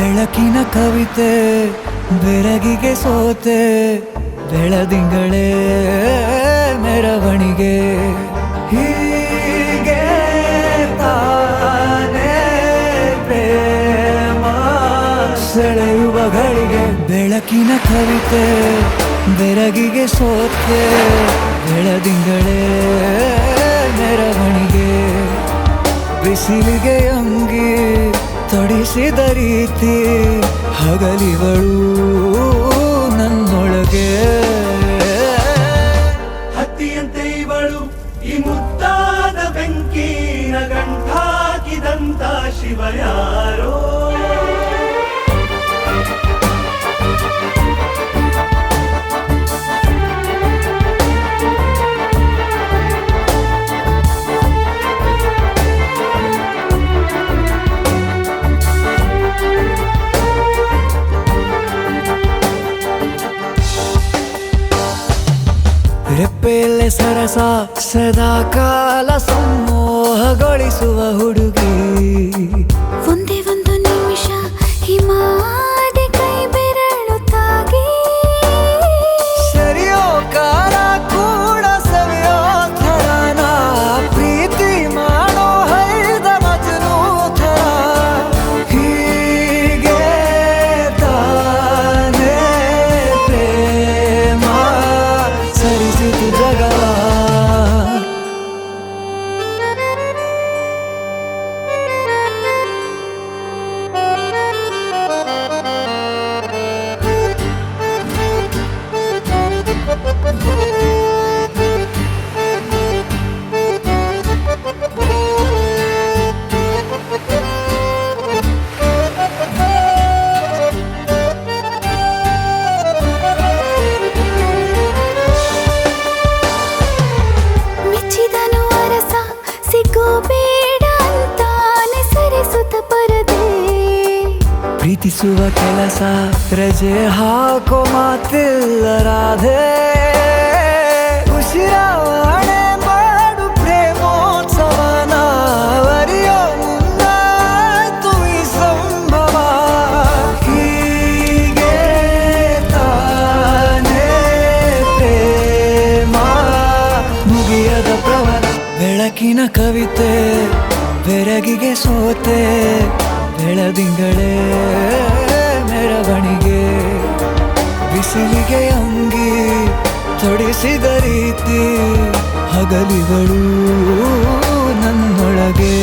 ಬೆಳಕಿನ ಕವಿತೆ ಬೆರಗಿಗೆ ಸೋತೆ ಬೆಳದಿಂಗಳೇ ಮೆರವಣಿಗೆ ಹೀಗೆ ತಾನೇ ಪ್ರೇಮ ಸೆಳೆಯುವ ಗಳಿಗೆ ಬೆಳಕಿನ ಕವಿತೆ ಬೆರಗಿಗೆ ಸೋತೆ ಬೆಳದಿಂಗಳೇ ಮೆರವಣಿಗೆ ಬಿಸಿಲಿಗೆ ಅಂಗಿ ತೊಡಿಸಿದ ರೀತಿ ಹಗಲಿಗಳು ನನ್ನೊಳಗೆ ಹತ್ತಿಯಂತೆ ಇವಳು ಈ ಮುದ್ದಾದ ಬೆಂಕಿನ ಗಂಟಾಕಿದಂತ ಶಿವ ಯಾರೋ ರೆಪ್ಪೆಯಲ್ಲೇ ಸರಸ ಸದಾ ಕಾಲ ಸಂಮೋಹಗೊಳಿಸುವ ಹುಡುಗಿ ಒಂದೇ ಒಂದು ನಿಮಿಷ ಹಿಮಾದಿ ಕೈ ಬೆರಳು ತಾಗಿ ಸರಿಯೋ ಕಾಲ ಕೂಡ ಸವಿಯೋ ಥರನ ಪ್ರೀತಿ ಮಾಡೋ ಹೈದ ಮಜನು ಥರ ಹೀಗೆ ತಾನೇ ಪ್ರೇಮ ಸರಿಸಿತು ಜಗವ ಮೆಚ್ಚಿದನು ಅರಸ ಸಿಗೋ ಬೇಡ ಅಂತಾನೆ ಸರಿಸುತ್ತ ಪರದೆ ಪ್ರೀತಿಸುವ ಕೆಲಸ ರಜೆ ಹಾಕೋ ಮಾತಿಲ್ಲ ರಾಧೆ ಉಸಿರಾವಣೆ ಮಾಡು ಪ್ರೇಮೋತ್ಸವನ ಅರಿಯೋ ಮುಂದಾಯ್ತು ಈ ಸಂಭವ ಹೀಗೆ ತಾನೇ ಪ್ರೇಮ ಮುಗಿಯದ ಪ್ರವರ ಬೆಳಕಿನ ಕವಿತೆ ಬೆರಗಿಗೆ ಸೋತೆ ಬೆಳದಿಂಗಳೇ ಮೆರವಣಿಗೆ ಬಿಸಿಲಿಗೆ ಅಂಗಿ ತೊಡಿಸಿದ ರೀತಿ ಹಗಲಿಗಳು ನನ್ನೊಳಗೆ